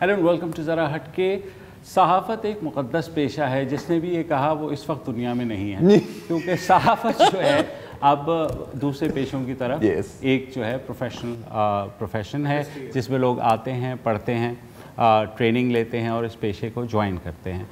And welcome to ذرا ہٹ کے. صحافت ایک مقدس پیشہ ہے. جس نے بھی یہ کہا وہ اس وقت دنیا میں نہیں ہے, کیونکہ صحافت جو ہے اب دوسرے پیشوں کی طرف ایک جو ہے پروفیشن ہے جس میں لوگ آتے ہیں, پڑھتے ہیں, ٹریننگ لیتے ہیں اور اس پیشے کو جوائن کرتے ہیں.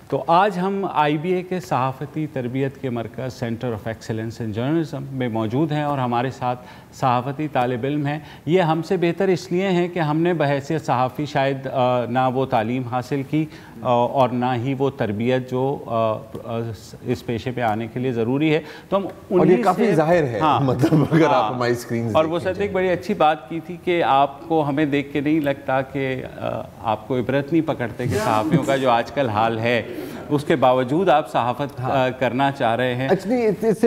تو آج ہم IBA کے صحافتی تربیت کے مرکز centre of excellence in journalism میں موجود ہیں اور ہمارے ساتھ صحافتی طالب علم ہیں. یہ ہم سے بہتر اس لیے ہیں کہ ہم نے بحیثیت صحافی شاید نہ وہ تعلیم حاصل کی اور نہ ہی وہ تربیت جو اس پیشے پہ آنے کے لیے ضروری ہے. تو ہم اور یہ کافی ظاہر ہے, مطلب اگر آپ ہماری اسکرین اور وہ سر ایک بڑی اچھی بات کی تھی کہ آپ کو ہمیں دیکھ کے نہیں لگتا کہ آپ کو عبرت نہیں پکڑتے کہ صحافیوں کا جو آج کل حال ہے اس کے باوجود آپ صحافت کرنا چاہ رہے ہیں. ایکچولی اس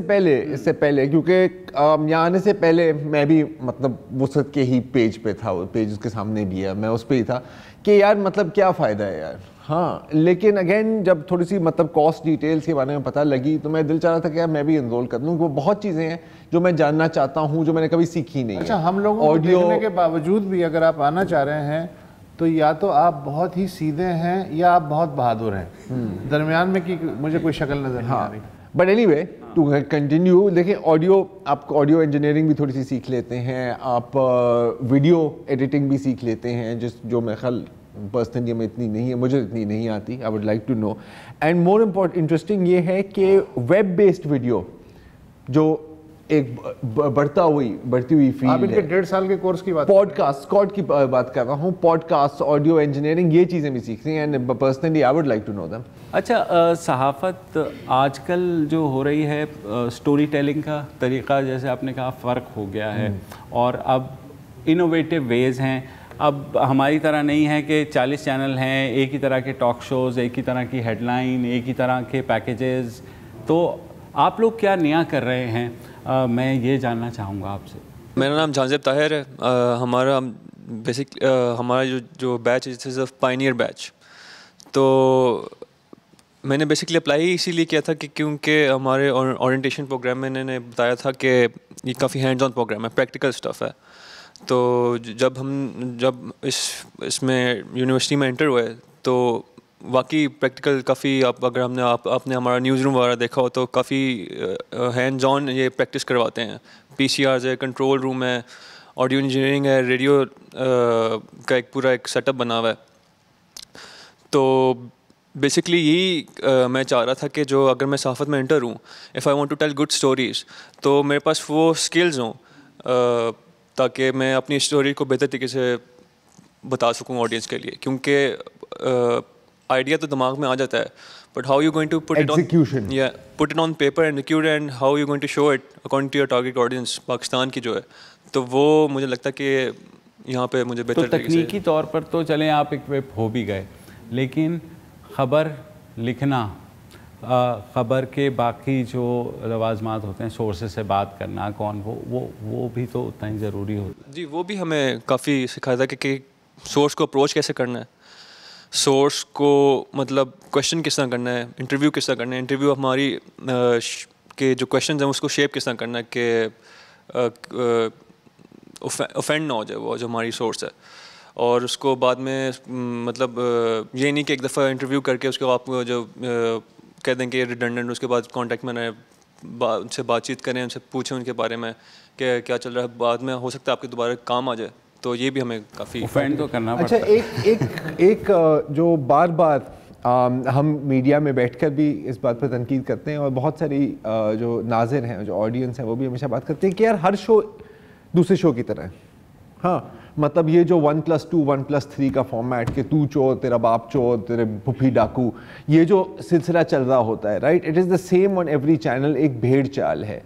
سے پہلے کیونکہ یہاں آنے سے پہلے میں بھی مطلب وسعت کے ہی پیج پہ تھا, پیج اس کے سامنے بھی ہے, میں اس پہ ہی تھا کہ یار مطلب کیا فائدہ ہے یار. ہاں لیکن اگین جب تھوڑی سی مطلب کاسٹ ڈیٹیلز کے بارے میں پتہ لگی تو میں دل چاہ رہا تھا کہ یار میں بھی انرول کر لوں. وہ بہت چیزیں ہیں جو میں جاننا چاہتا ہوں جو میں نے کبھی سیکھی نہیں. اچھا, ہم لوگوں کو دیکھنے کے باوجود بھی اگر آپ آنا چاہ رہے ہیں تو یا تو آپ بہت ہی سیدھے ہیں یا آپ بہت بہادر ہیں, درمیان میں کی مجھے کوئی شکل نظر نہیں آ رہی. But anyway to continue, دیکھیں آڈیو, آپ آڈیو انجینئرنگ بھی تھوڑی سی سیکھ لیتے ہیں, آپ ویڈیو ایڈیٹنگ بھی سیکھ لیتے ہیں جو میں خیال پرسنلی ہمیں اتنی نہیں ہے, مجھے اتنی نہیں آتی. I would like to know. And more interesting یہ ہے کہ ویب بیسڈ ویڈیو جو ایک بڑھتی ہوئی فیلڈ ہے. آپ ان کے 1.5 سال کے کورس کی بات, پوڈ کاسٹ اسکاٹ کی بات کر رہا ہوں, پوڈ کاسٹ, آڈیو انجینئرنگ, یہ چیزیں بھی سیکھتی ہیں. And personally I would like to know them. اچھا, صحافت آج کل جو ہو رہی ہے سٹوری ٹیلنگ کا طریقہ جیسے آپ نے کہا فرق ہو گیا ہے اور اب انوویٹیو ویز ہیں. اب ہماری طرح نہیں ہے کہ 40 چینل ہیں, ایک ہی طرح کے ٹاک شوز, ایک ہی طرح کی ہیڈ لائن, ایک ہی طرح کے پیکیجز. تو آپ لوگ کیا نیا کر رہے ہیں, میں یہ جاننا چاہوں گا آپ سے. میرا نام جہانزیب طاہر ہے. ہمارا جو بیچ ہے, دس از اے پائنیئر بیچ. تو میں نے بیسکلی اپلائی اسی لیے کیا تھا کہ کیونکہ ہمارے اورینٹیشن پروگرام میں انہوں نے بتایا تھا کہ یہ کافی ہینڈز آن پروگرام ہے, پریکٹیکل اسٹف ہے. تو جب اس میں یونیورسٹی میں انٹر ہوئے تو واقعی پریکٹیکل کافی, اگر ہم نے آپ نے ہمارا نیوز روم وغیرہ دیکھا ہو تو کافی ہینڈز آن یہ پریکٹس کرواتے ہیں. PCRs ہے, کنٹرول روم ہے, آڈیو انجینئرنگ ہے, ریڈیو کا ایک پورا ایک سیٹ اپ بنا ہوا ہے. تو بیسکلی یہی میں چاہ رہا تھا کہ جو اگر میں صحافت میں انٹر ہوں, if I want to tell good stories, تو میرے پاس وہ اسکلز ہوں تاکہ میں اپنی اسٹوری کو بہتر طریقے سے بتا سکوں آڈینس کے لیے. کیونکہ آئیڈیا تو دماغ میں آ جاتا ہے, but how you going to put it on paper and execute and how you going to show it according to your target audience Pakistan کی جو ہے, تو وہ مجھے لگتا ہے کہ یہاں پہ مجھے بہتر طریقے سے. تکنیکی طور پر تو چلیں آپ اکوپ ہو بھی گئے, لیکن خبر لکھنا, خبر کے باقی جو لوازمات ہوتے ہیں, سورسز سے بات کرنا, کون وہ بھی تو اتنا ہی ضروری ہوتا ہے. جی, وہ بھی ہمیں کافی سکھایا تھا کہ سورس کو اپروچ کیسے کرنا ہے, سورس کو مطلب کویشچن کس طرح کرنا ہے, انٹرویو کس طرح کرنا ہے, انٹرویو ہماری کے جو کویشچنز ہیں اس کو شیپ کس طرح کرنا ہے کہ اوفینڈ نہ ہو جائے وہ جو ہماری سورس ہے. اور اس کو بعد میں مطلب یہ نہیں کہ ایک دفعہ انٹرویو کر کے اس کو آپ جو کہہ دیں کہ ریڈنڈنٹ, اس کے بعد کانٹیکٹ میں ان سے بات چیت کریں, ان سے پوچھیں ان کے بارے میں کہ کیا چل رہا ہے, بعد میں ہو سکتا ہے آپ کے دوبارہ کام آ جائے. تو یہ بھی ہمیں کافی اوفینڈ تو کرنا پڑتا ہے. اچھا, ایک جو بار بار ہم میڈیا میں بیٹھ کر بھی اس بات پر تنقید کرتے ہیں اور بہت ساری جو ناظر ہیں, جو آڈینس ہیں, وہ بھی ہمیشہ بات کرتے ہیں کہ یار ہر شو دوسرے شو کی طرح ہے. ہاں مطلب یہ جو 1+2 1+3 کا فارمیٹ کہ تو چور, تیرا باپ چور, تیرے پھپھی ڈاکو, یہ جو سلسلہ چل رہا ہوتا ہے, right, it is the same on every channel, ایک بھیڑ چال ہے.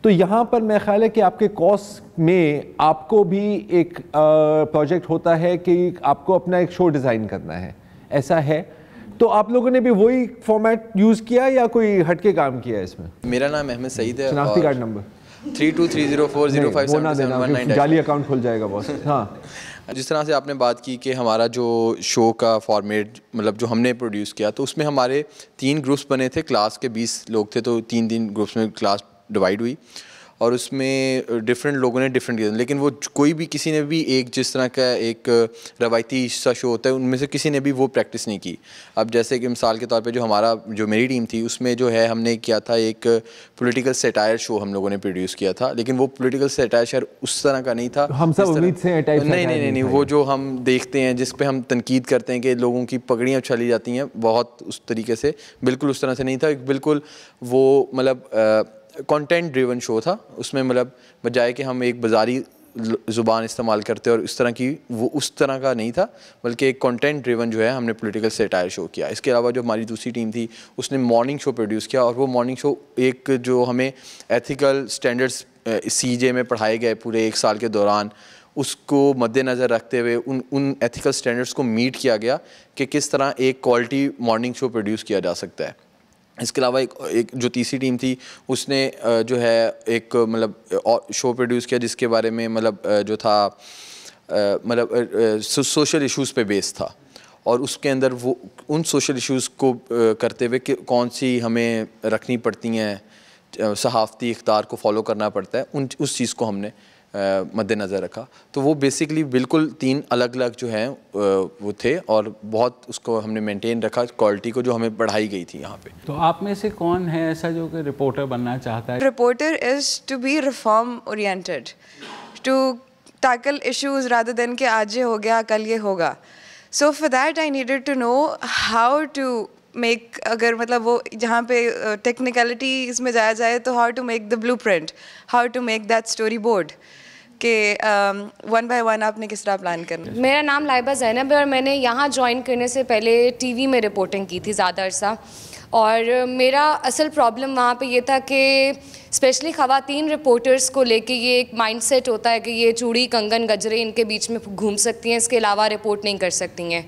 تو یہاں پر میرا خیال ہے کہ آپ کے کورس میں آپ کو بھی ایک پروجیکٹ ہوتا ہے کہ آپ کو اپنا ایک شو ڈیزائن کرنا ہے, ایسا ہے. تو آپ لوگوں نے بھی وہی فارمیٹ یوز کیا یا کوئی ہٹ کے کام کیا ہے اس میں؟ میرا نام احمد سعید ہے. شناختی کارڈ نمبر 3230405779 جعلی اکاؤنٹ کھل جائے گا باس. ہاں, جس طرح سے آپ نے بات کی کہ ہمارا جو شو کا فارمیٹ مطلب جو ہم نے پروڈیوس کیا, تو اس میں ہمارے 3 گروپس بنے تھے. کلاس کے 20 لوگ تھے, تو 3 گروپس میں کلاس ڈیوائڈ ہوئی. اور اس میں ڈفرینٹ لوگوں نے ڈفرینٹ کیا, لیکن وہ کوئی بھی کسی نے بھی ایک جس طرح کا ایک روایتی سا شو ہوتا ہے ان میں سے کسی نے بھی وہ پریکٹس نہیں کی. اب جیسے کہ مثال کے طور پہ جو میری ٹیم تھی اس میں جو ہے ہم نے کیا تھا ایک پولیٹیکل سیٹائر شو ہم لوگوں نے پروڈیوس کیا تھا, لیکن وہ پولیٹیکل سیٹائر شاید اس طرح کا نہیں تھا. ہم سب امید سے نہیں, وہ جو ہم دیکھتے ہیں جس پہ ہم تنقید کرتے ہیں کہ لوگوں کی پگڑیاں اچھالی جاتی ہیں بہت اس طریقے سے, بالکل اس طرح سے نہیں تھا. بالکل وہ مطلب کانٹینٹ ڈریون شو تھا. اس میں مطلب بجائے کہ ہم ایک بازاری زبان استعمال کرتے اور اس طرح کی, وہ اس طرح کا نہیں تھا, بلکہ ایک کانٹینٹ ڈریون جو ہے ہم نے پولیٹیکل سیٹائر شو کیا. اس کے علاوہ جو ہماری دوسری ٹیم تھی اس نے مارننگ شو پروڈیوس کیا, اور وہ مارننگ شو ایک جو ہمیں ایتھیکل اسٹینڈرڈس CJ میں پڑھائے گئے پورے 1 سال کے دوران, اس کو مد نظر رکھتے ہوئے ان ایتھیکل اسٹینڈرڈس کو میٹ کیا گیا کہ کس طرح ایک کوالٹی مارننگ شو پروڈیوس کیا جا سکتا ہے. اس کے علاوہ ایک جو تیسری ٹیم تھی اس نے جو ہے ایک مطلب شو پروڈیوس کیا جس کے بارے میں مطلب جو تھا مطلب سوشل ایشوز پہ بیس تھا, اور اس کے اندر وہ ان سوشل ایشوز کو کرتے ہوئے کہ کون سی ہمیں رکھنی پڑتی ہیں, صحافتی اقدار کو فالو کرنا پڑتا ہے, اس چیز کو ہم نے مد نظر رکھا. تو وہ بیسکلی بالکل 3 الگ الگ جو ہیں وہ تھے, اور بہت اس کو ہم نے مینٹین رکھا کوالٹی کو جو ہمیں بڑھائی گئی تھی یہاں پہ. تو آپ میں سے کون ہے ایسا جو کہ رپورٹر بننا چاہتا ہے؟ Reporter is to be reform oriented, to tackle issues rather than کہ آج یہ ہو گیا کل یہ ہوگا. So for that I needed to know how to make, اگر مطلب وہ جہاں پہ ٹیکنیکلٹیز میں جایا جائے تو how to make the blueprint, how to make that storyboard, کہ 1 by 1 آپ نے کس طرح پلان کرنا. میرا نام لائبہ زینب ہے اور میں نے یہاں جوائن کرنے سے پہلے ٹی وی میں رپورٹنگ کی تھی زیادہ عرصہ, اور میرا اصل پرابلم وہاں پہ یہ تھا کہ اسپیشلی خواتین رپورٹرز کو لے کے یہ ایک مائنڈ سیٹ ہوتا ہے کہ یہ چوڑی کنگن گجرے ان کے بیچ میں گھوم سکتی ہیں, اس کے علاوہ رپورٹ نہیں کر سکتی ہیں.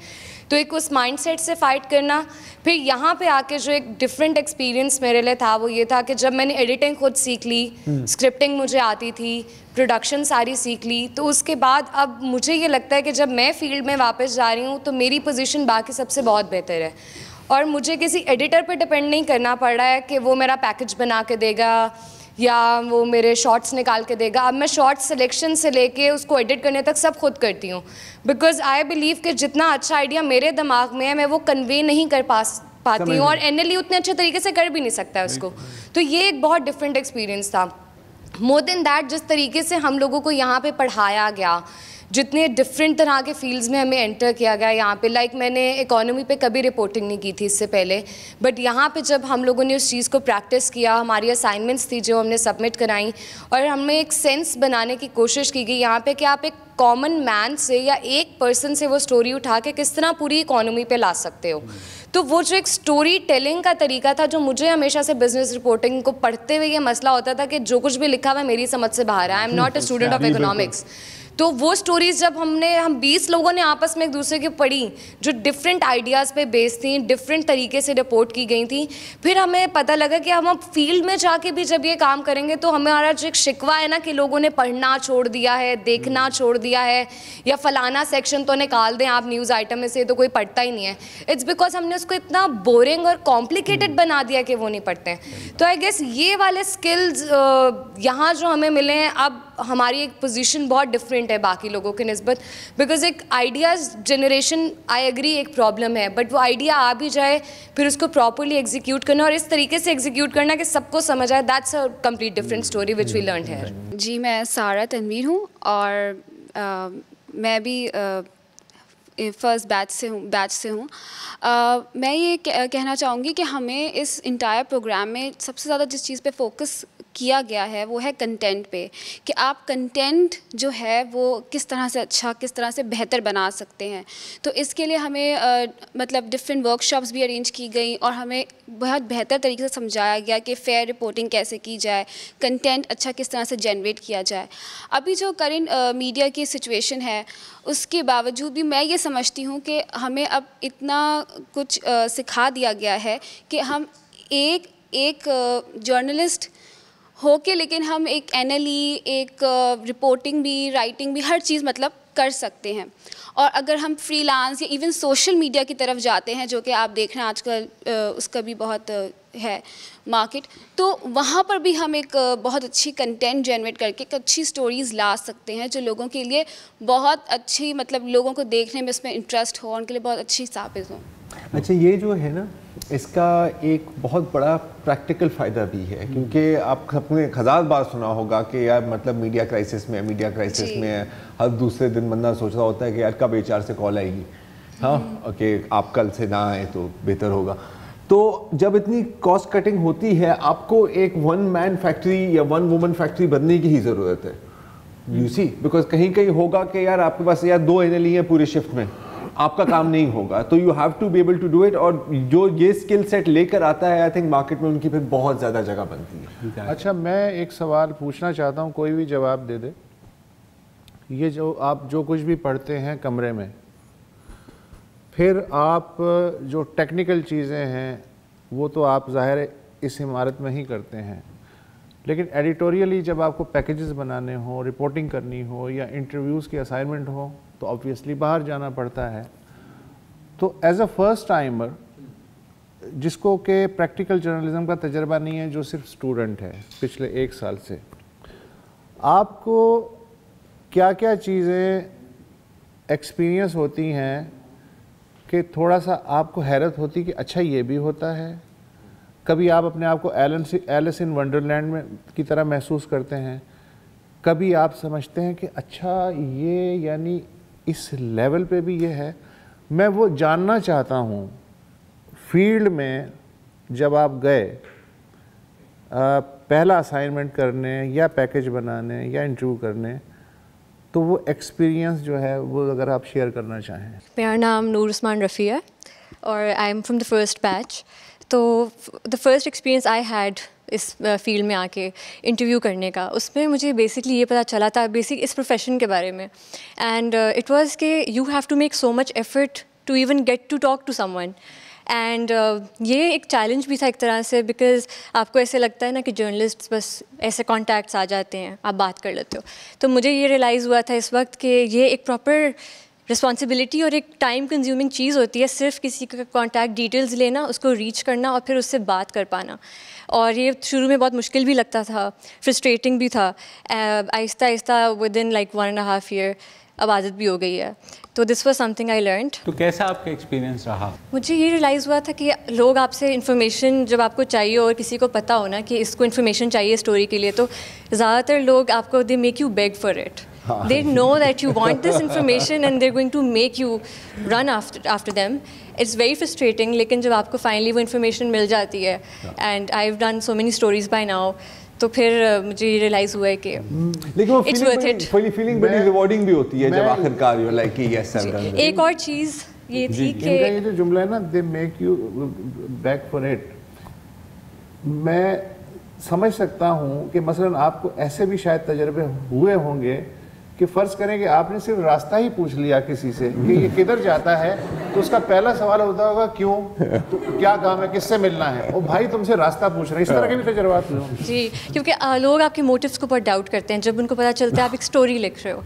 تو ایک اس مائنڈ سیٹ سے فائٹ کرنا. پھر یہاں پہ آ کے جو ایک ڈفرینٹ ایکسپیرینس میرے لیے تھا وہ یہ تھا کہ جب میں نے ایڈیٹنگ خود سیکھ لی, اسکرپٹنگ مجھے آتی تھی, پروڈکشن ساری سیکھ لی, تو اس کے بعد اب مجھے یہ لگتا ہے کہ جب میں فیلڈ میں واپس جا رہی ہوں تو میری پوزیشن باقی سب سے بہت بہتر ہے, اور مجھے کسی ایڈیٹر پہ ڈپینڈ نہیں کرنا پڑ رہا ہے کہ وہ میرا پیکج بنا کے دے گا یا وہ میرے شارٹس نکال کے دے گا. اب میں شارٹ سلیکشن سے لے کے اس کو ایڈٹ کرنے تک سب خود کرتی ہوں, بیکاز آئی بلیو کہ جتنا اچھا آئیڈیا میرے دماغ میں ہے میں وہ کنوے نہیں کر پاتی ہوں, اور NLE اتنے اچھے طریقے سے کر بھی نہیں سکتا ہے اس کو. تو یہ ایک بہت ڈفرینٹ ایکسپیرینس تھا. مور دین دیٹ, جس طریقے سے ہم لوگوں کو یہاں پہ پڑھایا گیا, جتنے ڈفرینٹ طرح کے فیلڈز میں ہمیں انٹر کیا گیا یہاں پہ, لائک میں نے اکانومی پہ کبھی رپورٹنگ نہیں کی تھی اس سے پہلے, بٹ یہاں پہ جب ہم لوگوں نے اس چیز کو پریکٹس کیا, ہماری اسائنمنٹس تھی جو ہم نے سبمٹ کرائیں, اور ہمیں ایک سینس بنانے کی کوشش کی گئی یہاں پہ کہ آپ ایک کامن مین سے یا ایک پرسن سے وہ اسٹوری اٹھا کے کس طرح پوری اکانومی پہ لا سکتے ہو. تو وہ جو ایک اسٹوری ٹیلنگ کا طریقہ تھا جو مجھے ہمیشہ سے بزنس رپورٹنگ کو پڑھتے ہوئے یہ مسئلہ ہوتا تھا کہ جو کچھ بھی لکھا ہوا ہے میری سمجھ سے باہر ہے, I am not a student of economics. تو وہ اسٹوریز جب ہم 20 لوگوں نے آپس میں ایک دوسرے کی پڑھی جو ڈفرینٹ آئیڈیاز پہ بیس تھیں, ڈفرینٹ طریقے سے رپورٹ کی گئی تھیں, پھر ہمیں پتہ لگا کہ ہم اب فیلڈ میں جا کے بھی جب یہ کام کریں گے تو ہمارا جو ایک شکوہ ہے نا کہ لوگوں نے پڑھنا چھوڑ دیا ہے, دیکھنا چھوڑ دیا ہے, یا فلانا سیکشن تو نکال دیں آپ نیوز آئٹم میں سے, تو کوئی پڑھتا ہی نہیں ہے. اٹس بیکاز ہم نے اس کو اتنا بورنگ اور کمپلیکیٹڈ بنا دیا کہ وہ نہیں پڑھتے ہیں. تو آئی گیس یہ والے اسکلز یہاں جو ہمیں ملے ہیں, اب ہماری ایک پوزیشن بہت ڈفرینٹ ہے باقی لوگوں کے نسبت, بیکاز ایک آئیڈیاز جنریشن آئی ایگری ایک پرابلم ہے, بٹ وہ آئیڈیا آ بھی جائے پھر اس کو پراپرلی ایگزیکیوٹ کرنا اور اس طریقے سے ایگزیکیوٹ کرنا کہ سب کو سمجھ آئے, that's a complete different story which we learned here. جی میں سارہ تنویر ہوں, اور میں بھی فرسٹ بیچ سے ہوں. میں یہ کہنا چاہوں گی کہ ہمیں اس انٹائر پروگرام میں سب سے زیادہ جس چیز پہ فوکس کیا گیا ہے وہ ہے کنٹینٹ پہ, کہ آپ کنٹینٹ جو ہے وہ کس طرح سے اچھا, کس طرح سے بہتر بنا سکتے ہیں. تو اس کے لیے ہمیں مطلب ڈفرینٹ ورک شاپس بھی ارینج کی گئیں, اور ہمیں بہت بہتر طریقے سے سمجھایا گیا کہ فیئر رپورٹنگ کیسے کی جائے, کنٹینٹ اچھا کس طرح سے جنریٹ کیا جائے. ابھی جو کرنٹ میڈیا کی سچویشن ہے اس کے باوجود بھی میں یہ سمجھتی ہوں کہ ہمیں اب اتنا کچھ سکھا دیا گیا ہے کہ ہم ایک جرنلسٹ ہو کے لیکن ہم ایک NLE, ایک رپورٹنگ بھی, رائٹنگ بھی, ہر چیز مطلب کر سکتے ہیں. اور اگر ہم فری لانس یا ایون سوشل میڈیا کی طرف جاتے ہیں جو کہ آپ دیکھ رہے ہیں آج کل اس کا بھی بہت ہے مارکیٹ, تو وہاں پر بھی ہم ایک بہت اچھی کنٹینٹ جنریٹ کر کے ایک اچھی سٹوریز لا سکتے ہیں جو لوگوں کے لیے بہت اچھی, مطلب لوگوں کو دیکھنے میں اس میں انٹرسٹ ہو, ان کے لیے بہت اچھی ثابت ہوں. اچھا, یہ جو ہے نا اس کا ایک بہت بڑا پریکٹیکل فائدہ بھی ہے, کیونکہ آپ سب نے ہزار بار سنا ہوگا کہ یار مطلب میڈیا کرائسس میں ہر دوسرے دن بندہ سوچ رہا ہوتا ہے کہ یار کب HR سے کال آئے گی, ہاں کہ آپ کل سے نہ آئیں تو بہتر ہوگا. تو جب اتنی کاسٹ کٹنگ ہوتی ہے آپ کو ایک 1 مین فیکٹری یا 1 وومن فیکٹری بننے کی ہی ضرورت ہے, یو سی, بیکاز کہیں ہوگا کہ یار آپ کے پاس یار 2 NLE ہیں پورے شفٹ میں, آپ کا کام نہیں ہوگا, تو you have to be able to do it. اور جو یہ اسکل سیٹ لے کر آتا ہے آئی تھنک مارکیٹ میں ان کی پھر بہت زیادہ جگہ بنتی ہے. اچھا, میں ایک سوال پوچھنا چاہتا ہوں, کوئی بھی جواب دے دے. یہ جو آپ جو کچھ بھی پڑھتے ہیں کمرے میں, پھر آپ جو ٹیکنیکل چیزیں ہیں وہ تو آپ ظاہر اس عمارت میں ہی کرتے ہیں, لیکن ایڈیٹوریلی جب آپ کو پیکیجز بنانے ہوں, رپورٹنگ کرنی ہو یا انٹرویوز کی اسائنمنٹ ہو تو آبویسلی باہر جانا پڑتا ہے. تو ایز اے فرسٹ ٹائمر جس کو کہ پریکٹیکل جرنلزم کا تجربہ نہیں ہے, جو صرف اسٹوڈنٹ ہے پچھلے 1 سال سے, آپ کو کیا کیا چیزیں ایکسپیرینس ہوتی ہیں کہ تھوڑا سا آپ کو حیرت ہوتی کہ اچھا یہ بھی ہوتا ہے؟ کبھی آپ اپنے آپ کو ایلس ان ونڈرلینڈ میں کی طرح محسوس کرتے ہیں, کبھی آپ سمجھتے ہیں کہ اچھا یہ یعنی اس لیول پہ بھی یہ ہے. میں وہ جاننا چاہتا ہوں فیلڈ میں جب آپ گئے پہلا اسائنمنٹ کرنے یا پیکیج بنانے یا انٹرویو کرنے, تو وہ ایکسپیرینس جو ہے وہ اگر آپ شیئر کرنا چاہیں. میرا نام نور عثمان رفیع ہے اور I am from the first batch. تو the first experience I had اس فیلڈ میں آ کے انٹرویو کرنے کا, اس میں مجھے بیسکلی یہ پتہ چلا تھا اس پروفیشن کے بارے میں, اینڈ اٹ واز کہ you have to make so much effort to even get to talk to someone. And یہ ایک چیلنج بھی تھا ایک طرح سے, بیکاز آپ کو ایسے لگتا ہے نا کہ جرنلسٹ بس ایسے کانٹیکٹس آ جاتے ہیں, آپ بات کر لیتے ہو. تو مجھے یہ ریئلائز ہوا تھا اس وقت کہ یہ ایک پراپر رسپانسبلٹی اور ایک ٹائم کنزیومنگ چیز ہوتی ہے, صرف کسی کا کانٹیکٹ ڈیٹیلز لینا, اس کو ریچ کرنا اور پھر اس سے بات کر پانا. اور یہ شروع میں بہت مشکل بھی لگتا تھا, فرسٹریٹنگ بھی تھا. آہستہ آہستہ ود ان لائک 1.5 year اب عادت بھی ہو گئی ہے. تو this was some thing I learned. تو کیسا آپ کا ایکسپیرینس رہا؟ مجھے یہ ریئلائز ہوا تھا کہ لوگ آپ سے انفارمیشن جب آپ کو چاہیے اور کسی کو پتہ ہونا کہ اس کو انفارمیشن چاہیے اسٹوری کے لیے, تو زیادہ تر لوگ آپ کو they make you beg for it. They know that you want this information and they're going to make you run after them. It's very frustrating, لیکن جب آپ کو فائنلی وہ انفارمیشن مل جاتی ہے, and I've done so many stories by now, تو پھر مجھے یہ ریئلائز ہوا ہے کہ it's worth it. فیلنگ بڑی ریوارڈنگ بھی ہوتی ہے جب آخر کار یو لائک کہ یس آئی ڈن. ایک اور چیز یہ تھی کہ یہ جو جملہ ہے نا, they make you back for it, میں سمجھ سکتا ہوں کہ مثلاً آپ کو ایسے بھی شاید تجربے ہوئے ہوں گے کہ فرض کریں کہ آپ نے صرف راستہ ہی پوچھ لیا کسی سے کہ یہ کدھر جاتا ہے, تو اس کا پہلا سوال ہوتا ہوگا کیوں, کیا کام ہے, کس سے ملنا ہے, وہ بھائی تم سے راستہ پوچھ رہے ہیں. اس طرح کے بھی تجربات ہوئے. جی, کیونکہ لوگ آپ کے موٹیوس کو بہت ڈاؤٹ کرتے ہیں جب ان کو پتہ چلتا ہے آپ ایک اسٹوری لکھ رہے ہو.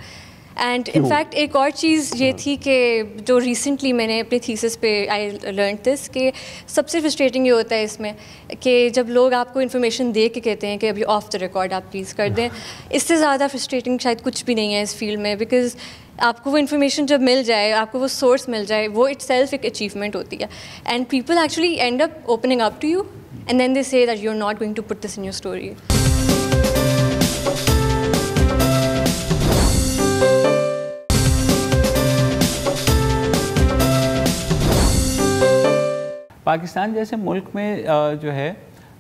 اینڈ ان فیکٹ ایک اور چیز یہ تھی کہ جو ریسنٹلی میں نے اپنی تھیسس پہ آئی لرنڈ دس, کہ سب سے فرسٹریٹنگ یہ ہوتا ہے اس میں کہ جب لوگ آپ کو انفارمیشن دے کے کہتے ہیں کہ ابھی آف دا ریکارڈ آپ پلیز کر دیں, اس سے زیادہ فرسٹریٹنگ شاید کچھ بھی نہیں ہے اس فیلڈ میں. بیکاز آپ کو وہ انفارمیشن جب مل جائے, آپ کو وہ سورس مل جائے, وہ اٹ سیلف ایک اچیومنٹ ہوتی ہے. And people actually end up opening up to you and then they say that you are not going to put this in your story. Pakistan جیسے ملک میں جو ہے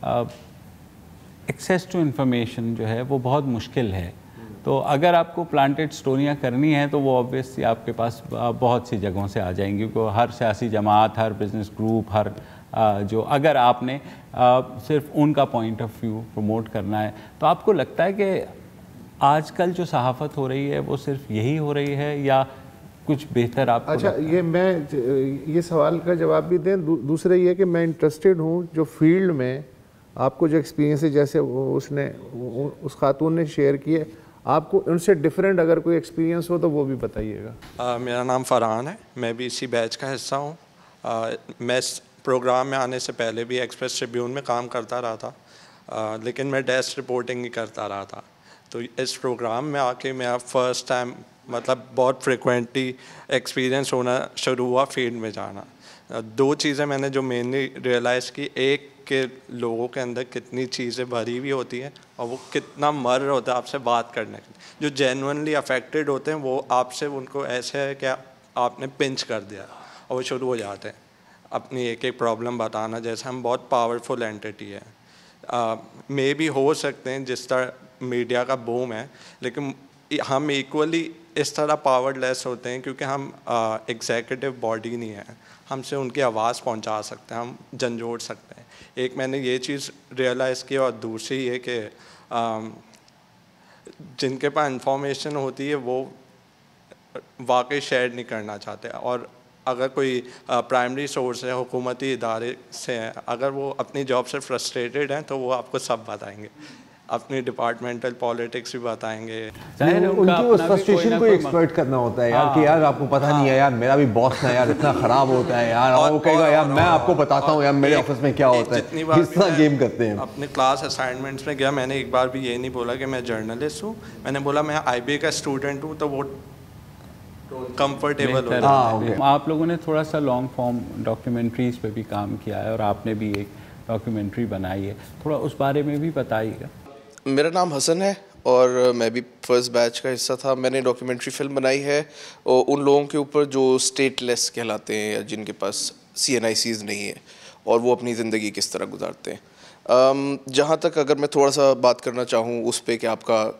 ایکسیس ٹو انفارمیشن جو ہے وہ بہت مشکل ہے. تو اگر آپ کو پلانٹیڈ اسٹوریاں کرنی ہیں تو وہ آبویسلی آپ کے پاس بہت سی جگہوں سے آ جائیں گی, کیونکہ ہر سیاسی جماعت, ہر بزنس گروپ, ہر جو اگر آپ نے صرف ان کا پوائنٹ آف ویو پروموٹ کرنا ہے, تو آپ کو لگتا ہے کہ آج کل جو صحافت ہو رہی ہے وہ صرف یہی ہو رہی ہے یا کچھ بہتر آپ کو؟ اچھا, یہ میں یہ سوال کا جواب بھی دیں. دوسرا یہ کہ میں انٹرسٹڈ ہوں جو فیلڈ میں آپ کو جو ایکسپیرینس ہے, جیسے اس خاتون نے شیئر کیے, آپ کو ان سے ڈفرینٹ اگر کوئی ایکسپیرینس ہو تو وہ بھی بتائیے گا. میرا نام فرحان ہے, میں بھی اسی بیچ کا حصہ ہوں. میں پروگرام میں آنے سے پہلے بھی ایکسپریس ٹریبیون میں کام کرتا رہا تھا، لیکن میں ڈیسک رپورٹنگ ہی کرتا رہا تھا. تو اس پروگرام میں آ کے میرا فرسٹ ٹائم مطلب بہت فریکوینٹلی ایکسپیرینس ہونا شروع ہوا فیلڈ میں جانا. 2 چیزیں میں نے جو مینلی ریئلائز کی، ایک کہ لوگوں کے اندر کتنی چیزیں بھری ہوئی ہوتی ہیں اور وہ کتنا مر ہوتا ہے آپ سے بات کرنے کے لیے. جو جینوئنلی افیکٹڈ ہوتے ہیں وہ آپ سے ان کو ایسے ہے کہ آپ نے پنچ کر دیا اور وہ شروع ہو جاتے ہیں اپنی ایک ایک پرابلم بتانا، جیسے ہم بہت پاورفل اینٹی ہے. مے بھی ہو سکتے ہیں جس طرح میڈیا کا بوم ہے، لیکن ہم ایکولی اس طرح پاور لیس ہوتے ہیں کیونکہ ہم ایگزیکٹو باڈی نہیں ہیں. ہم سے ان کی آواز پہنچا سکتے ہیں، ہم جھنجھوڑ سکتے ہیں. ایک میں نے یہ چیز ریئلائز کی، اور دوسری یہ کہ جن کے پاس انفارمیشن ہوتی ہے وہ واقعی شیئر نہیں کرنا چاہتے، اور اگر کوئی پرائمری سورس ہے حکومتی ادارے سے ہے، اگر وہ اپنی جاب سے فرسٹریٹڈ ہیں تو وہ آپ کو سب بتائیں گے، اپنی ڈپارٹمنٹل پالیٹکس بھی بتائیں گے. ان کی اس فرسٹریشن کو ایکسپرٹ کرنا ہوتا ہے یار کہ یار آپ کو پتہ نہیں ہے یار میرا بھی باس نا یار اتنا خراب ہوتا ہے یار، اور وہ کہے گا یار میں آپ کو بتاتا ہوں یار میرے آفس میں کیا ہوتا ہے. اس طرح گیم کرتے ہیں. اپنے کلاس اسائنمنٹس میں گیا، میں نے ایک بار بھی یہ نہیں بولا کہ میں جرنلسٹ ہوں، میں نے بولا میں آئی بی اے کا اسٹوڈنٹ ہوں، تو وہ کمفرٹیبل ہوتا ہے. آپ لوگوں نے تھوڑا سا لانگ فارم ڈاکیومنٹریز پہ بھی کام کیا ہے اور آپ نے بھی ایک ڈاکیومنٹری بنائی ہے، تھوڑا اس بارے میں بھی بتائیے گا. میرا نام حسن ہے اور میں بھی فرسٹ بیچ کا حصہ تھا. میں نے ڈاکیومنٹری فلم بنائی ہے ان لوگوں کے اوپر جو اسٹیٹ لیس کہلاتے ہیں یا جن کے پاس CNICs نہیں ہیں، اور وہ اپنی زندگی کس طرح گزارتے ہیں. جہاں تک اگر میں تھوڑا سا بات کرنا چاہوں اس پہ کہ آپ کا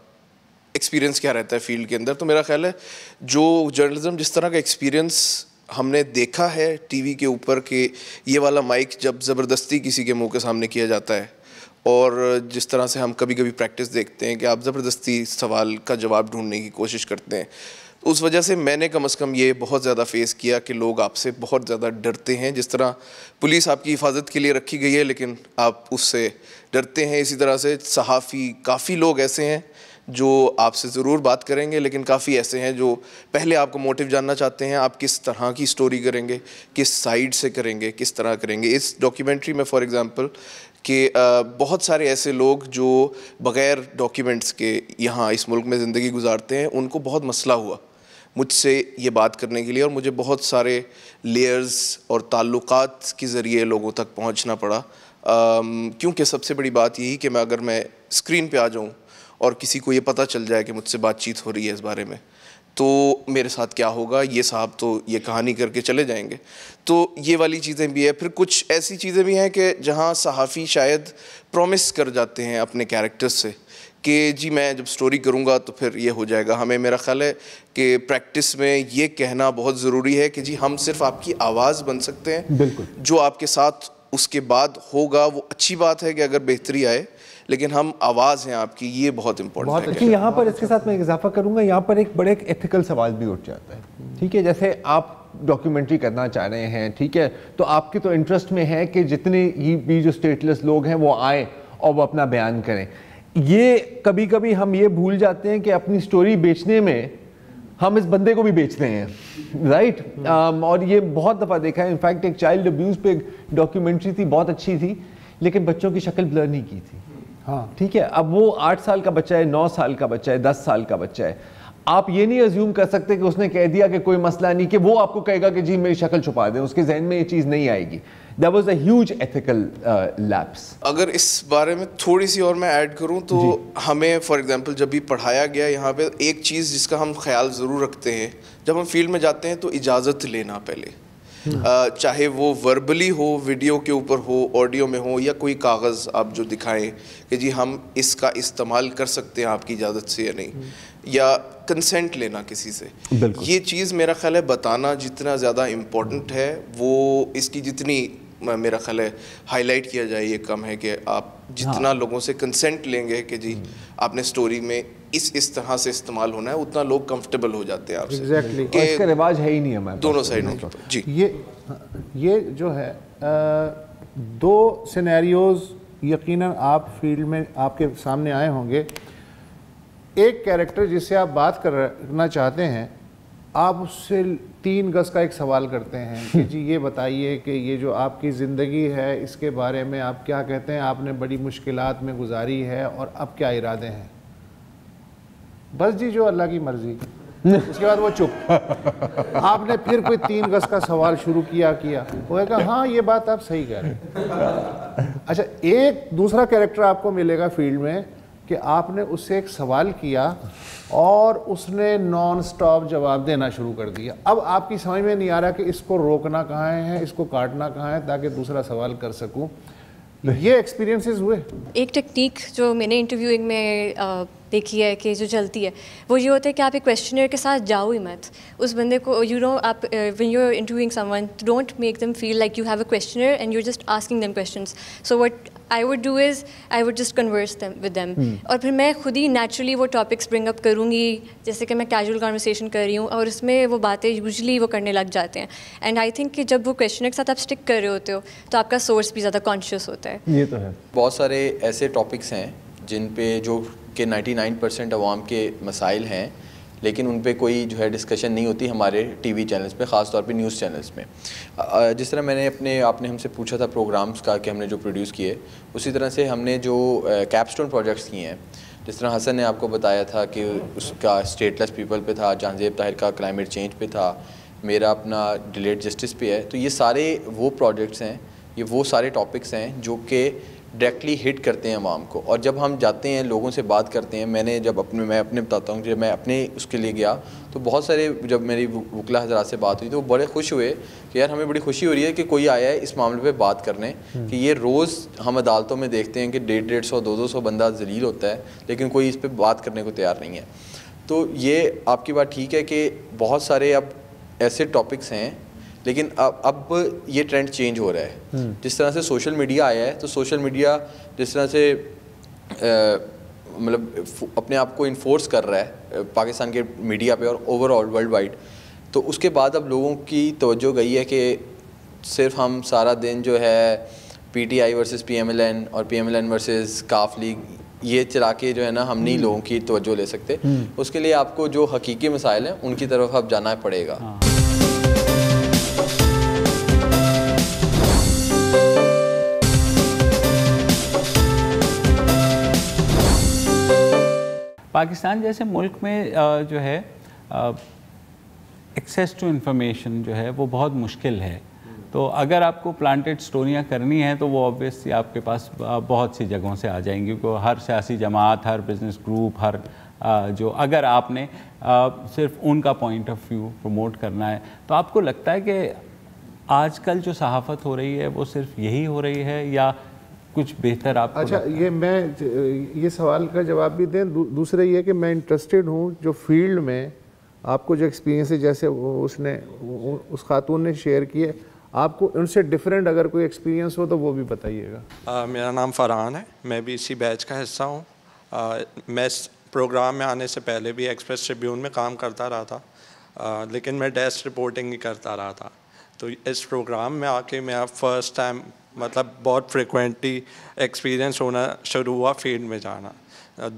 ایکسپیرینس کیا رہتا ہے فیلڈ کے اندر، تو میرا خیال ہے جو جرنلزم جس طرح کا ایکسپیرینس ہم نے دیکھا ہے ٹی وی کے اوپر کہ یہ والا مائک جب زبردستی کسی کے منہ کے سامنے کیا جاتا ہے، اور جس طرح سے ہم کبھی کبھی پریکٹس دیکھتے ہیں کہ آپ زبردستی سوال کا جواب ڈھونڈنے کی کوشش کرتے ہیں، اس وجہ سے میں نے کم از کم یہ بہت زیادہ فیس کیا کہ لوگ آپ سے بہت زیادہ ڈرتے ہیں. جس طرح پولیس آپ کی حفاظت کے لیے رکھی گئی ہے لیکن آپ اس سے ڈرتے ہیں، اسی طرح سے صحافی کافی لوگ ایسے ہیں جو آپ سے ضرور بات کریں گے، لیکن کافی ایسے ہیں جو پہلے آپ کو موٹیو جاننا چاہتے ہیں، آپ کس طرح کی سٹوری کریں گے، کس سائیڈ سے کریں گے، کس طرح کریں گے. اس ڈاکیومنٹری میں فار ایگزامپل کہ بہت سارے ایسے لوگ جو بغیر ڈاکیومنٹس کے یہاں اس ملک میں زندگی گزارتے ہیں، ان کو بہت مسئلہ ہوا مجھ سے یہ بات کرنے کے لیے، اور مجھے بہت سارے لیئرز اور تعلقات کے ذریعے لوگوں تک پہنچنا پڑا. کیونکہ سب سے بڑی بات یہی کہ اگر میں اسکرین پہ آ جاؤں اور کسی کو یہ پتہ چل جائے کہ مجھ سے بات چیت ہو رہی ہے اس بارے میں، تو میرے ساتھ کیا ہوگا، یہ صاحب تو یہ کہانی کر کے چلے جائیں گے. تو یہ والی چیزیں بھی ہے. پھر کچھ ایسی چیزیں بھی ہیں کہ جہاں صحافی شاید پرومس کر جاتے ہیں اپنے کیریکٹر سے کہ جی میں جب سٹوری کروں گا تو پھر یہ ہو جائے گا. ہمیں میرا خیال ہے کہ پریکٹس میں یہ کہنا بہت ضروری ہے کہ جی ہم صرف آپ کی آواز بن سکتے ہیں. بالکل. جو آپ کے ساتھ اس کے بعد ہوگا وہ اچھی بات ہے کہ اگر بہتری آئے، لیکن ہم آواز ہیں آپ کی، یہ بہت امپورٹنٹ ہے. یہاں پر اس کے ساتھ میں اضافہ کروں گا، یہاں پر ایک بڑے ایتھیکل سوال بھی اٹھ جاتا ہے. ٹھیک ہے، جیسے آپ ڈاکیومنٹری کرنا چاہ رہے ہیں، ٹھیک ہے، تو آپ کے تو انٹرسٹ میں ہے کہ جتنے بھی جو اسٹیٹلیس لوگ ہیں وہ آئیں اور وہ اپنا بیان کریں. یہ کبھی کبھی ہم یہ بھول جاتے ہیں کہ اپنی سٹوری بیچنے میں ہم اس بندے کو بھی بیچتے ہیں، رائٹ. اور یہ بہت دفعہ دیکھا ہے. انفیکٹ ایک چائلڈ ابیوز پہ ڈاکیومنٹری تھی، بہت اچھی تھی، لیکن بچوں کی شکل بلر نہیں کی تھی. ہاں ٹھیک ہے، اب وہ 8 سال کا بچہ ہے، 9 سال کا بچہ ہے، 10 سال کا بچہ ہے. آپ یہ نہیں ازیوم کر سکتے کہ اس نے کہہ دیا کہ کوئی مسئلہ نہیں، کہ وہ آپ کو کہے گا کہ جی میری شکل چھپا دیں. اس کے ذہن میں یہ چیز نہیں آئے گی. That was a huge ethical lapse. اگر اس بارے میں تھوڑی سی اور میں ایڈ کروں تو ہمیں فار ایگزامپل جب بھی پڑھایا گیا یہاں پہ ایک چیز جس کا ہم خیال ضرور رکھتے ہیں جب ہم فیلڈ میں جاتے ہیں تو اجازت لینا پہلے، چاہے وہ وربلی ہو، ویڈیو کے اوپر ہو، آڈیو میں ہو، یا کوئی کاغذ آپ جو دکھائیں کہ جی ہم اس کا استعمال کر سکتے ہیں آپ کی اجازت سے یا نہیں، یا کنسنٹ لینا کسی سے. یہ چیز میرا خیال ہے بتانا جتنا زیادہ امپورٹنٹ ہے، وہ اس کی جتنی میرا خیال ہے ہائی لائٹ کیا جائے یہ کم ہے. کہ آپ جتنا لوگوں سے کنسنٹ لیں گے کہ جی آپ نے سٹوری میں اس طرح سے استعمال ہونا ہے، اتنا لوگ کمفرٹیبل ہو جاتے ہیں آپ سے. اور اس کا رواج ہے ہی نہیں ہمارے دونوں سائڈ میں. جی یہ جو ہے 2 سینیریوز یقیناً آپ فیلڈ میں آپ کے سامنے آئے ہوں گے. ایک کیریکٹر جس سے آپ بات کرنا چاہتے ہیں آپ اس سے 3 گز کا ایک سوال کرتے ہیں کہ جی یہ بتائیے کہ یہ جو آپ کی زندگی ہے اس کے بارے میں آپ کیا کہتے ہیں, آپ نے بڑی مشکلات میں گزاری ہے اور اب کیا ارادے ہیں, بس جی جو اللہ کی مرضی. اس کے بعد وہ چپ. آپ نے پھر کوئی 3 گز کا سوال شروع کیا وہ کہا ہاں یہ بات آپ صحیح کہہ رہے ہیں. اچھا ایک دوسرا کیریکٹر آپ کو ملے گا فیلڈ میں کہ آپ نے اس سے ایک سوال کیا اور اس نے نان سٹاپ جواب دینا شروع کر دیا. اب آپ کی سمجھ میں نہیں آ رہا کہ اس کو روکنا کہاں ہے, اس کو کاٹنا کہاں ہے تاکہ دوسرا سوال کر سکوں. یہ ایکسپیرینسز ہوئے. ایک ٹیکنیک جو میں نے انٹرویوئنگ میں دیکھی ہے کہ جو چلتی ہے وہ یہ ہوتا ہے کہ آپ ایک کویشچنر کے ساتھ جاؤ ہی مت اس بندے کو. یو نو آپ when you are interviewing someone don't make them feel like you have a questioner and you are just asking them questions. So what I would do is I would just converse with them, اور پھر میں خود ہی naturally وہ topics برنگ اپ کروں گی جیسے کہ میں کیجول کانورسیشن کر رہی ہوں, اور اس میں وہ باتیں یوزلی وہ کرنے لگ جاتے ہیں. اینڈ آئی تھنک کہ جب وہ کویشچنر کے ساتھ آپ اسٹک کر رہے ہوتے ہو تو آپ کا سورس بھی زیادہ کانشیس ہوتا ہے. یہ تو ہے. بہت سارے ایسے ٹاپکس ہیں جن پہ جو کہ 99% عوام کے مسائل ہیں لیکن ان پہ کوئی جو ہے ڈسکشن نہیں ہوتی ہمارے ٹی وی چینلز پہ, خاص طور پہ نیوز چینلز میں. جس طرح میں نے آپ نے ہم سے پوچھا تھا پروگرامز کا کہ ہم نے جو پروڈیوس کیے, اسی طرح سے ہم نے جو کیپسٹون پروجیکٹس کیے ہیں, جس طرح حسن نے آپ کو بتایا تھا کہ اس کا اسٹیٹ لیس پیپل پہ تھا, جہانزیب طاہر کا کلائمیٹ چینج پہ تھا, میرا اپنا ڈیلیٹ جسٹس پہ ہے. تو یہ سارے وہ پروجیکٹس ہیں, یہ وہ سارے ٹاپکس ہیں جو کہ ڈائریکٹلی ہٹ کرتے ہیں عوام کو. اور جب ہم جاتے ہیں لوگوں سے بات کرتے ہیں, میں اپنے بتاتا ہوں جب میں اپنے اس کے لیے گیا تو بہت سارے جب میری وکلا حضرات سے بات ہوئی تو وہ بڑے خوش ہوئے کہ یار ہمیں بڑی خوشی ہو رہی ہے کہ کوئی آیا ہے اس معاملے پہ بات کرنے, کہ یہ روز ہم عدالتوں میں دیکھتے ہیں کہ 150 200 بندہ ذلیل ہوتا ہے لیکن کوئی اس پہ بات کرنے کو تیار نہیں ہے. تو یہ آپ کی بات ٹھیک ہے کہ بہت سارے اب ایسے ٹاپکس ہیں لیکن اب یہ ٹرینڈ چینج ہو رہا ہے. جس طرح سے سوشل میڈیا آیا ہے تو سوشل میڈیا جس طرح سے مطلب اپنے آپ کو انفورس کر رہا ہے پاکستان کے میڈیا پہ اور اوور آل ورلڈ وائڈ, تو اس کے بعد اب لوگوں کی توجہ گئی ہے کہ صرف ہم سارا دن جو ہے P T I versus P M L N اور P M L N versus کاف لیگ یہ چلا کے جو ہے نا ہم نہیں لوگوں کی توجہ لے سکتے. اس کے لیے آپ کو جو حقیقی مسائل ہیں ان کی طرف اب جانا پڑے گا. پاکستان جیسے ملک میں جو ہے ایکسیس ٹو انفارمیشن جو ہے وہ بہت مشکل ہے. تو اگر آپ کو پلانٹڈ سٹوریاں کرنی ہیں تو وہ آبویسلی آپ کے پاس بہت سی جگہوں سے آ جائیں گی, کیونکہ ہر سیاسی جماعت, ہر بزنس گروپ, ہر جو اگر آپ نے صرف ان کا پوائنٹ آف ویو پروموٹ کرنا ہے تو آپ کو لگتا ہے کہ آج کل جو صحافت ہو رہی ہے وہ صرف یہی ہو رہی ہے یا کچھ بہتر آپ کو؟ اچھا یہ سوال کا جواب بھی دیں. دوسرا یہ کہ میں انٹرسٹڈ ہوں جو فیلڈ میں آپ کو جو ایکسپیرینس ہے جیسے اس خاتون نے شیئر کیے, آپ کو ان سے ڈفرینٹ اگر کوئی ایکسپیرینس ہو تو وہ بھی بتائیے گا. میرا نام فرحان ہے, میں بھی اسی بیچ کا حصہ ہوں. میں اس پروگرام میں آنے سے پہلے بھی ایکسپریس ٹریبیون میں کام کرتا رہا تھا لیکن میں ڈیسک رپورٹنگ ہی کرتا رہا تھا. تو اس پروگرام میں آ کے میرا فرسٹ ٹائم مطلب بہت فریکوینٹلی ایکسپیرینس ہونا شروع ہوا فیلڈ میں جانا.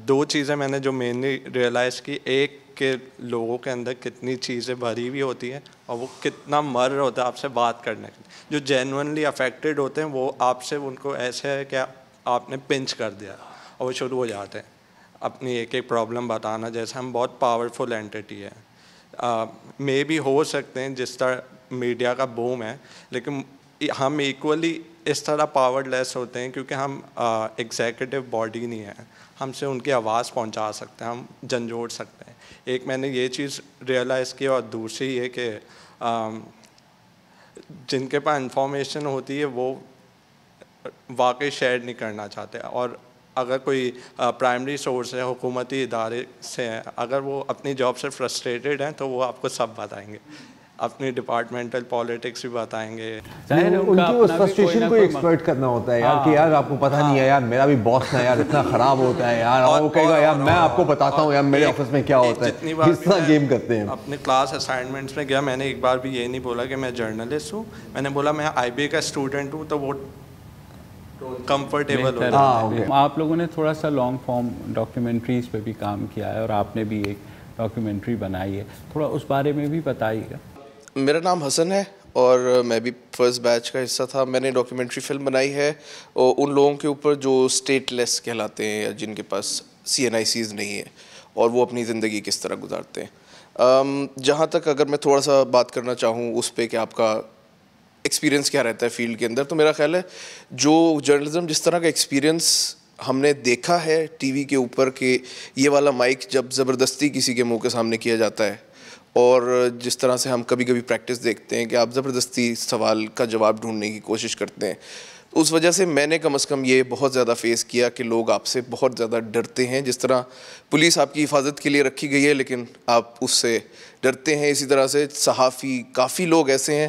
2 چیزیں میں نے جو مینلی ریئلائز کی, ایک کہ لوگوں کے اندر کتنی چیزیں بھری ہوئی ہوتی ہیں اور وہ کتنا مر ہوتا ہے آپ سے بات کرنے کے لیے. جو جینوئنلی افیکٹڈ ہوتے ہیں وہ آپ سے ان کو ایسے ہے کہ آپ نے پنچ کر دیا اور وہ شروع ہو جاتے ہیں اپنی ایک پرابلم بتانا, جیسے ہم بہت پاورفل اینٹی ہے. مے بھی ہو سکتے ہیں جس طرح میڈیا کا بوم ہے, لیکن ہم ایکولی اس طرح پاور لیس ہوتے ہیں کیونکہ ہم ایگزیکٹو باڈی نہیں ہیں, ہم سے ان کی آواز پہنچا سکتے ہیں, ہم جھنجھوڑ سکتے ہیں. ایک میں نے یہ چیز ریئلائز کی, اور دوسری یہ کہ جن کے پاس انفارمیشن ہوتی ہے وہ واقعی شیئر نہیں کرنا چاہتے, اور اگر کوئی پرائمری سورس ہے حکومتی ادارے سے ہیں, اگر وہ اپنی جاب سے فرسٹریٹڈ ہیں تو وہ آپ کو سب بتائیں گے, اپنی ڈپارٹمنٹل پالیٹکس بھی بتائیں گے. ان کی اس فرسٹریشن کو ایکسپلائٹ کرنا ہوتا ہے یار کہ یار آپ کو پتہ نہیں ہے یار میرا بھی باس نا یار اتنا خراب ہوتا ہے یار, اور وہ کہے گا یار میں آپ کو بتاتا ہوں یار میرے آفس میں کیا ہوتا ہے. کس طرح گیم کرتے ہیں. اپنے کلاس اسائنمنٹس میں گیا, میں نے ایک بار بھی یہ نہیں بولا کہ میں جرنلسٹ ہوں, میں نے بولا میں آئی بی اے کا اسٹوڈنٹ ہوں, تو وہ کمفرٹیبل ہوتا ہے. آپ لوگوں نے تھوڑا سا لانگ فارم ڈاکیومنٹریز پہ بھی کام کیا ہے, اور آپ نے بھی ایک ڈاکیومنٹری بنائی ہے, تھوڑا اس بارے میں بھی بتائیے گا. میرا نام حسن ہے اور میں بھی فرسٹ بیچ کا حصہ تھا. میں نے ڈاکیومنٹری فلم بنائی ہے ان لوگوں کے اوپر جو اسٹیٹ لیس کہلاتے ہیں یا جن کے پاس CNICs نہیں ہے اور وہ اپنی زندگی کس طرح گزارتے ہیں. جہاں تک اگر میں تھوڑا سا بات کرنا چاہوں اس پہ کہ آپ کا ایکسپیرینس کیا رہتا ہے فیلڈ کے اندر, تو میرا خیال ہے جو جرنلزم جس طرح کا ایکسپیرینس ہم نے دیکھا ہے ٹی وی کے اوپر کہ یہ والا مائک جب زبردستی کسی کے منہ کے سامنے کیا جاتا ہے, اور جس طرح سے ہم کبھی کبھی پریکٹس دیکھتے ہیں کہ آپ زبردستی سوال کا جواب ڈھونڈنے کی کوشش کرتے ہیں, اس وجہ سے میں نے کم از کم یہ بہت زیادہ فیس کیا کہ لوگ آپ سے بہت زیادہ ڈرتے ہیں. جس طرح پولیس آپ کی حفاظت کے لیے رکھی گئی ہے لیکن آپ اس سے ڈرتے ہیں, اسی طرح سے صحافی کافی لوگ ایسے ہیں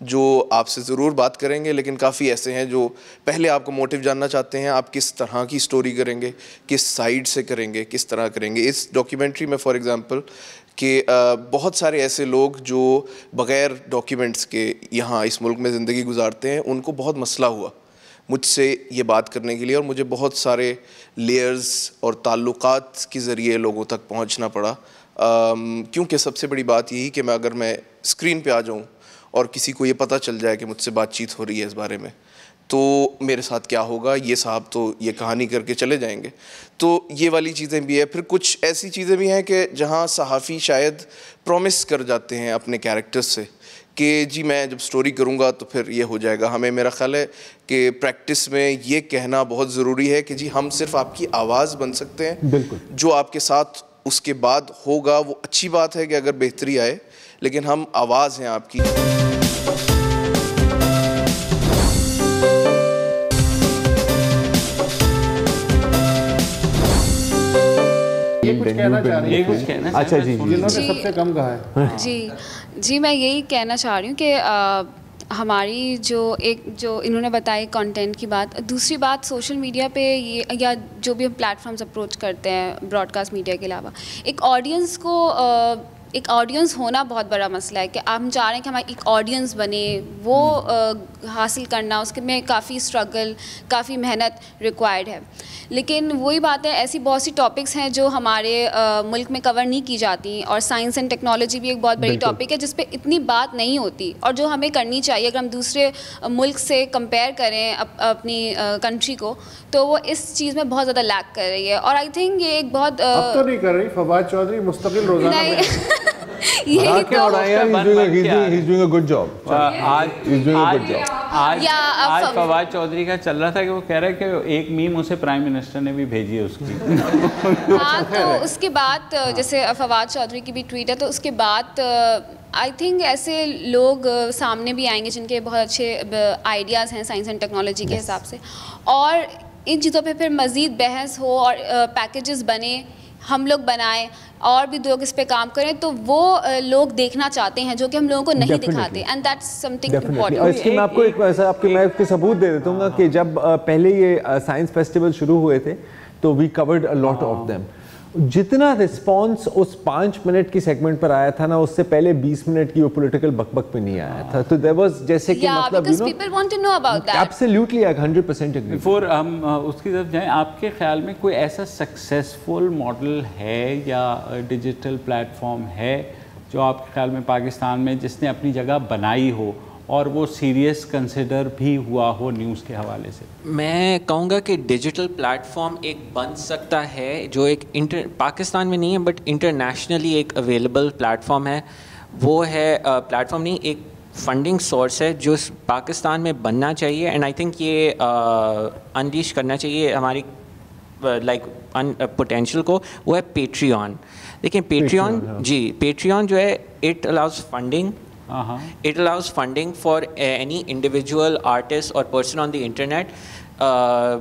جو آپ سے ضرور بات کریں گے لیکن کافی ایسے ہیں جو پہلے آپ کو موٹیو جاننا چاہتے ہیں, آپ کس طرح کی سٹوری کریں گے, کس سائیڈ سے کریں گے, کس طرح کریں گے. اس ڈاکیومنٹری میں فار ایگزامپل کہ بہت سارے ایسے لوگ جو بغیر ڈاکیومنٹس کے یہاں اس ملک میں زندگی گزارتے ہیں, ان کو بہت مسئلہ ہوا مجھ سے یہ بات کرنے کے لیے, اور مجھے بہت سارے لیئرز اور تعلقات کے ذریعے لوگوں تک پہنچنا پڑا. کیونکہ سب سے بڑی بات یہی کہ اگر میں اسکرین پہ آ جاؤں اور کسی کو یہ پتہ چل جائے کہ مجھ سے بات چیت ہو رہی ہے اس بارے میں, تو میرے ساتھ کیا ہوگا, یہ صاحب تو یہ کہانی کر کے چلے جائیں گے. تو یہ والی چیزیں بھی ہیں. پھر کچھ ایسی چیزیں بھی ہیں کہ جہاں صحافی شاید پرومس کر جاتے ہیں اپنے کیریکٹرز سے کہ جی میں جب سٹوری کروں گا تو پھر یہ ہو جائے گا. ہمیں میرا خیال ہے کہ پریکٹس میں یہ کہنا بہت ضروری ہے کہ جی ہم صرف آپ کی آواز بن سکتے ہیں, بالکل جو آپ کے ساتھ اس کے بعد ہوگا وہ اچھی بات ہے کہ اگر بہتری آئے, لیکن ہم آواز ہیں آپ کی. اچھا جی سب سے کم کہا ہے. جی میں یہی کہنا چاہ رہی ہوں کہ ہماری جو انہوں نے بتائی کنٹینٹ کی بات, دوسری بات سوشل میڈیا پہ یہ یا جو بھی ہم پلیٹ فارمز اپروچ کرتے ہیں براڈ کاسٹ میڈیا کے علاوہ, ایک آڈینس ہونا بہت بڑا مسئلہ ہے کہ ہم چاہ رہے ہیں کہ ہماری ایک آڈینس بنے, وہ حاصل کرنا اس کے میں کافی اسٹرگل, کافی محنت ریکوائرڈ ہے. لیکن وہی بات ہے, ایسی بہت سی ٹاپکس ہیں جو ہمارے ملک میں کور نہیں کی جاتی, اور سائنس اینڈ ٹیکنالوجی بھی ایک بہت بڑی ٹاپک ہے جس پہ اتنی بات نہیں ہوتی, اور جو ہمیں کرنی چاہیے. اگر ہم دوسرے ملک سے کمپیئر کریں اپنی کنٹری کو, تو وہ اس چیز میں بہت زیادہ لیک کر رہی ہے. اور آئی تھنک یہ ایک بہت اب تو نہیں کر رہی, فواد چودھری مستقل روزانہ آج فواد چودھری کا چل رہا تھا کہ وہ کہہ رہا ہے کہ ایک میم اسے پرائم منسٹر نے بھی بھیجی ہے اس کی. ہاں, تو اس کے بعد جیسے فواد چودھری کی بھی ٹویٹ ہے, تو اس کے بعد آئی تھنک ایسے لوگ سامنے بھی آئیں گے جن کے بہت اچھے آئیڈیاز ہیں سائنس اینڈ ٹیکنالوجی کے حساب سے, اور ان چیزوں پہ پھر مزید بحث ہو اور پیکیجز بنے, ہم لوگ بنائیں اور بھی لوگ اس پہ کام کریں, تو وہ لوگ دیکھنا چاہتے ہیں جو کہ ہم لوگوں کو نہیں دکھاتے, and that's some thing important. اور اس کی میں آپ کو ایک ایسا آپ کے میں اس کے ثبوت دے دیتا ہوں کہ جب پہلے یہ سائنس فیسٹیول شروع ہوئے تھے تو وی کورڈ اے لاٹ آف دیم. جتنا رسپانس اس 5 منٹ کی سیگمنٹ پر آیا تھا نا, اس سے پہلے 20 منٹ کی وہ پولیٹیکل بک بک پہ نہیں آیا تھا. تو there was جیسے کہ مطلب because people want to know about that. Absolutely, 100% agree. Before ہم اس کی طرف جائیں, آپ کے خیال میں کوئی ایسا سکسیسفل ماڈل ہے یا ڈیجیٹل پلیٹ فارم ہے جو آپ کے خیال میں پاکستان میں جس نے اپنی جگہ بنائی ہو اور وہ سیریس کنسیڈر بھی ہوا ہو نیوز کے حوالے سے؟ میں کہوں گا کہ ڈیجیٹل پلیٹ فارم ایک بن سکتا ہے جو ایک پاکستان میں نہیں ہے بٹ انٹرنیشنلی ایک اویلیبل پلیٹ فارم ہے. وہ ہے پلیٹ فارم نہیں, ایک فنڈنگ سورس ہے جو پاکستان میں بننا چاہیے, اینڈ آئی تھنک یہ انلیش کرنا چاہیے ہماری لائک پوٹینشیل کو. وہ ہے پیٹریون. دیکھیں پیٹریون, جی پیٹریون جو ہے it allows funding. It allows funding for any individual artist or person on the internet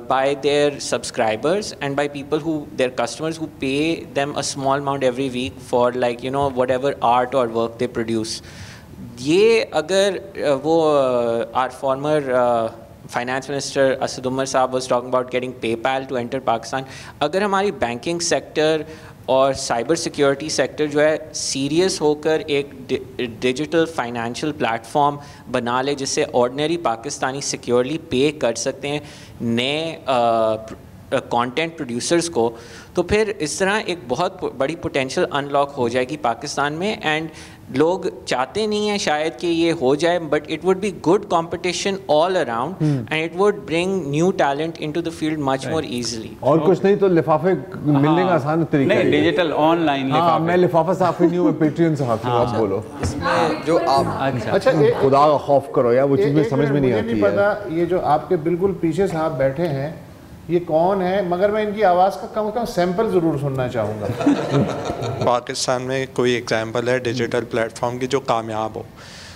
by their subscribers and by people who, their customers who pay them a small amount every week for like, you know, whatever art or work they produce. یہ اگر وہ our former finance minister Asad Umar صاحب was talking about getting PayPal to enter Pakistan, اگر ہماری banking sector اور cyber security sector جو ہے serious ہو کر ایک ڈیجیٹل فائنینشیل پلیٹ فارم بنا لے جس سے آرڈنری پاکستانی سیکیورلی پے کر سکتے ہیں نئے کانٹینٹ پروڈیوسرز کو, تو پھر اس طرح ایک بہت بڑی پوٹینشیل انلاک ہو جائے گی پاکستان میں. اینڈ لوگ چاہتے نہیں ہیں شاید کہ یہ ہو جائے, but it would be good competition all around and it would bring new talent into the field much more easily. اور کچھ نہیں تو لفافے ملنے کا آسان طریقہ ہے ڈیجیٹل آن لائن. میں لفافہ صحافی نہیں ہوں, میں پیٹرین صحافی ہوں. آپ بولو اس میں جو آپ اچھا خدا کا خوف کرو یار, وہ چیز میں سمجھ میں نہیں آتی ہے. پتا یہ جو آپ کے بالکل پیچھے صاحب بیٹھے ہیں یہ کون ہے, مگر میں ان کی آواز کا کم از کم سیمپل ضرور سننا چاہوں گا. پاکستان میں کوئی ایگزامپل ہے ڈیجیٹل پلیٹ فارم کی جو کامیاب ہو؟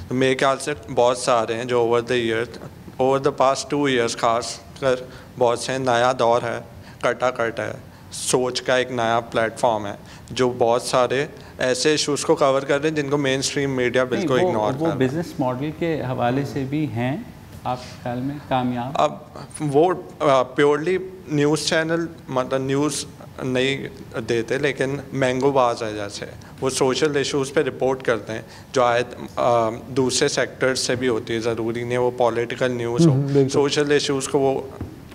تو میرے خیال سے بہت سارے ہیں جو اوور دا پاسٹ 2 ایئرس خاص کر بہت سے نیا دور ہے, کٹ ہے, سوچ کا ایک نیا پلیٹ فارم ہے جو بہت سارے ایسے ایشوز کو کور کر رہے ہیں جن کو مین اسٹریم میڈیا بالکل اگنور کر رہا ہے. وہ بزنس ماڈل کے حوالے سے بھی ہیں آپ کے خیال میں کامیاب؟ اب وہ پیورلی نیوز چینل مطلب نیوز نہیں دیتے, لیکن مینگو باز ہے جیسے وہ سوشل ایشوز پہ رپورٹ کرتے ہیں جو دوسرے سیکٹرز سے بھی ہوتی ہے, ضروری نہیں وہ پولیٹیکل نیوز ہو, سوشل ایشوز کو وہ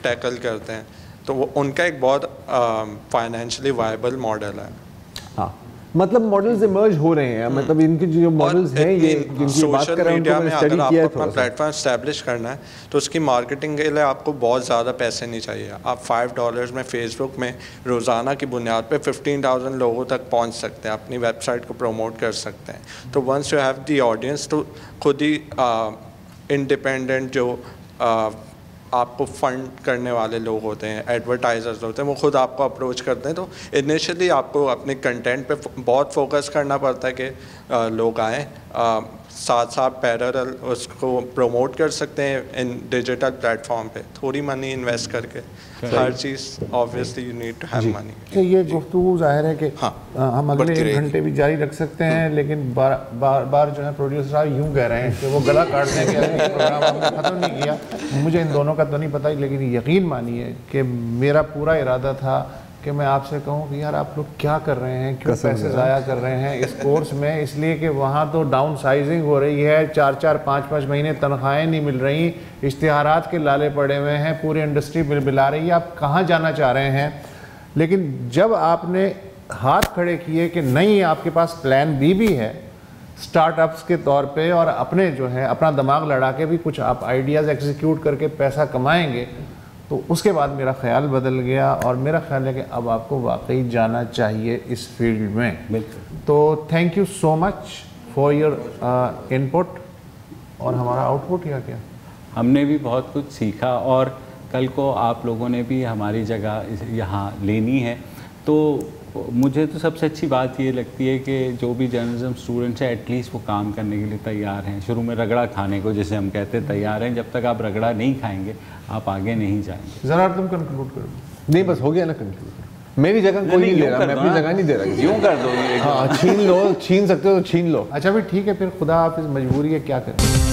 ٹیکل کرتے ہیں. تو وہ ان کا ایک بہت فائنینشلی وائبل ماڈل ہے. ہاں مطلب ماڈلز ایمرج ہو رہے ہیں, مطلب ان کے جو ماڈلز ہیں یہ جن کی بات کر رہے ہیں ان کو میں نے اسٹڈی کیا ہے. اپنا پلیٹ فارم اسٹیبلش کرنا ہے تو اس کی مارکیٹنگ کے لیے آپ کو بہت زیادہ پیسے نہیں چاہیے. آپ $5 میں فیس بک میں روزانہ کی بنیاد پہ 15,000 لوگوں تک پہنچ سکتے ہیں, اپنی ویب سائٹ کو پروموٹ کر سکتے ہیں. تو once you have the audience تو خود ہی انڈیپینڈنٹ جو آپ کو فنڈ کرنے والے لوگ ہوتے ہیں, ایڈورٹائزرز ہوتے ہیں, وہ خود آپ کو اپروچ کرتے ہیں. تو انیشلی آپ کو اپنے کنٹینٹ پہ بہت فوکس کرنا پڑتا ہے کہ لوگ آئیں, ساتھ ساتھ پیرل اس کو پروموٹ کر سکتے ہیں ان ڈیجیٹل پلیٹ فارم پہ, تھوڑی منی انویسٹ کر کے. ہر چیز obviously you need to have money. یہ گفتگو ظاہر ہے کہ ہم اگلے 1 گھنٹے بھی جاری رکھ سکتے ہیں, لیکن بار جو ہے پروڈیوسر صاحب یوں کہہ رہے ہیں کہ وہ گلا کاٹ دیں کہ یہ پروگرام ہم نے ختم نہیں کیا. مجھے ان دونوں کا تو نہیں پتہ, لیکن یقین مانیے کہ میرا پورا ارادہ تھا کہ میں آپ سے کہوں کہ یار آپ لوگ کیا کر رہے ہیں, کیوں پیسے ضائع کر رہے ہیں اس کورس میں, اس لیے کہ وہاں تو ڈاؤن سائزنگ ہو رہی ہے, 4-4 5-5 مہینے تنخواہیں نہیں مل رہی, اشتہارات کے لالے پڑے ہوئے ہیں, پوری انڈسٹری بلبلا رہی ہے, آپ کہاں جانا چاہ رہے ہیں. لیکن جب آپ نے ہاتھ کھڑے کیے کہ نہیں آپ کے پاس پلان بی بھی ہے سٹارٹ اپس کے طور پہ, اور اپنے جو ہے اپنا دماغ لڑا کے بھی کچھ آپ آئیڈیاز ایگزیکیوٹ کر کے پیسہ کمائیں گے, تو اس کے بعد میرا خیال بدل گیا اور میرا خیال ہے کہ اب آپ کو واقعی جانا چاہیے اس فیلڈ میں. تو thank you so much for your input. اور ہمارا آؤٹ پٹ کیا ہم نے بھی بہت کچھ سیکھا, اور کل کو آپ لوگوں نے بھی ہماری جگہ یہاں لینی ہے. تو مجھے تو سب سے اچھی بات یہ لگتی ہے کہ جو بھی جرنلزم اسٹوڈنٹس ہیں ایٹ لیسٹ وہ کام کرنے کے لیے تیار ہیں. شروع میں رگڑا کھانے کو جسے ہم کہتے ہیں تیار ہیں, جب تک آپ رگڑا نہیں کھائیں گے آپ آگے نہیں جائیں گے. ذرا تم کنکلوڈ کرو. نہیں بس ہو گیا نا کنکلوڈ, میری جگہ کوئی نہیں لے رہا, میں اپنی جگہ نہیں دے رہا. یوں کر دو, ہاں چھین لو, چھین سکتے ہو تو چھین لو. اچھا بھی ٹھیک ہے, پھر خدا حافظ, مجبوری ہے کیا کریں.